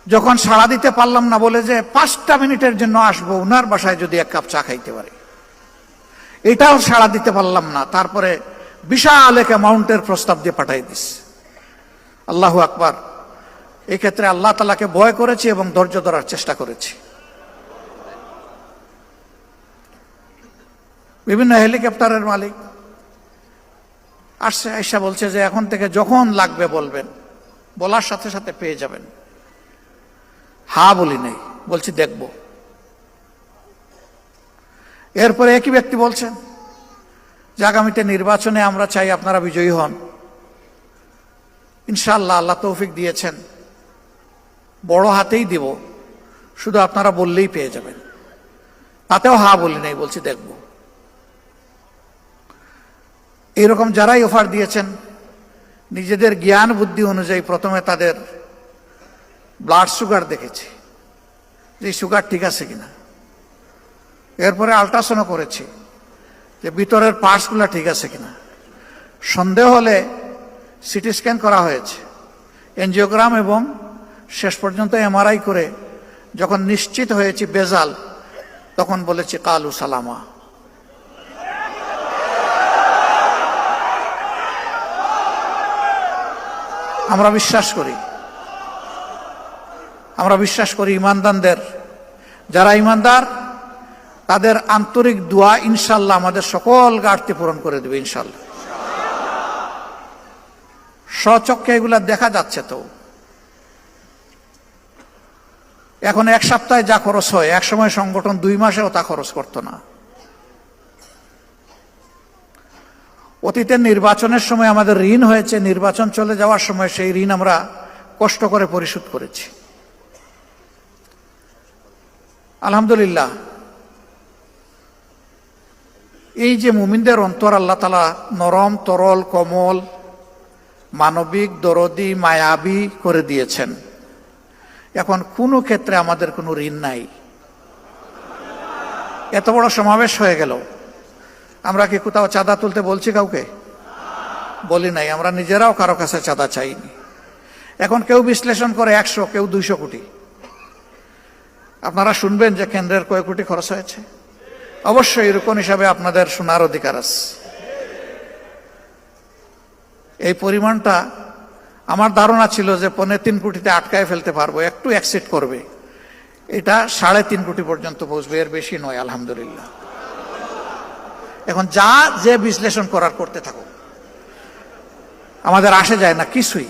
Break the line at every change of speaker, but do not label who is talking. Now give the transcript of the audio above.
যখন সাড়া দিতে পারলাম না বলে যে 5টা মিনিটের জন্য আসবো, উনার বাসায় যদি এক কাপ চা খাইতে পারি, এটাও সাড়া দিতে পারলাম না। তারপরে বিশাল এক অ্যামাউন্টের প্রস্তাব দিয়ে পাঠাই দিস। আল্লাহু আকবার। এই ক্ষেত্রে আল্লাহ তাআলাকে ভয় করেছি এবং ধৈর্য ধরার চেষ্টা করেছি। বিভিন্ন হেলিকপ্টারের মালিক আসছে, আয়সা বলছে যে এখন থেকে যখন লাগবে বলবেন, বলার সাথে সাথে পেয়ে যাবেন। হ্যাঁ বলি নাই, বলছি দেখব। এরপরে একই ব্যক্তি বলছেন যে আগামীতে নির্বাচনে আমরা চাই আপনারা বিজয়ী হন। ইনশাআল্লাহ আল্লাহ তৌফিক দিয়েছেন, বড় হাতেই দিব, শুধু আপনারা বললেই পেয়ে যাবেন। তাতেও হ্যাঁ বলি নাই, বলছি দেখব। এইরকম যারাই অফার দিয়েছেন, নিজেদের জ্ঞান বুদ্ধি অনুযায়ী প্রথমে তাদের ব্লাড সুগার দেখেছি যে সুগার ঠিক আছে কিনা, এরপরে আল্ট্রাসাউন্ড করেছি যে ভিতরের পার্টসগুলো ঠিক আছে কিনা, সন্দেহ হলে সিটি স্ক্যান করা হয়েছে, এনজিওগ্রাম, এবং শেষ পর্যন্ত এমআরআই করে যখন নিশ্চিত হয়েছি বেজাল, তখন বলেছি কালু সালামা। আমরা বিশ্বাস করি ইমানদারদের, যারা ইমানদার তাদের আন্তরিক দোয়া ইনশাল্লাহ আমাদের সকল ঘাটতি পূরণ করে দেবে ইনশাল্লাহ। স্বচক্ষে এগুলা দেখা যাচ্ছে। তো এখন এক সপ্তাহে যা খরচ হয়, এক সময় সংগঠন 2 মাসেও তা খরচ করত না। অতীতের নির্বাচনের সময় আমাদের ঋণ হয়েছে, নির্বাচন চলে যাওয়ার সময় সেই ঋণ আমরা কষ্ট করে পরিশোধ করেছি। আলহামদুলিল্লাহ, এই যে মুমিনদের অন্তর আল্লাহ তাআলা নরম, তরল, কোমল, মানবিক, দরদি, মায়াবী করে দিয়েছেন। এখন কোনো ক্ষেত্রে আমাদের কোনো ঋণ নাই। এত বড় সমাবেশ হয়ে গেল, আমরা কি কোথাও চাঁদা তুলতে বলছি কাউকে? বলি নাই। আমরা নিজেরাও কারো কাছে চাঁদা চাইনি। এখন কেউ বিশ্লেষণ করে 100, কেউ 200 কোটি। আপনারা শুনবেন যে কেন্দ্রের কয় কোটি খরচ হয়েছে। অবশ্যই এরকম হিসাবে আপনাদের শোনার অধিকার আছে। এই পরিমাণটা আমার ধারণা ছিল যে 3.25 কোটিতে আটকায় ফেলতে পারবো, একটু এক্সিট করবে। এটা 3.5 কোটি পর্যন্ত পৌঁছবে, এর বেশি নয়। আলহামদুলিল্লাহ। এখন যে বিশ্লেষণ করার করতে থাকুক, আমাদের আসে যায় না কিছুই।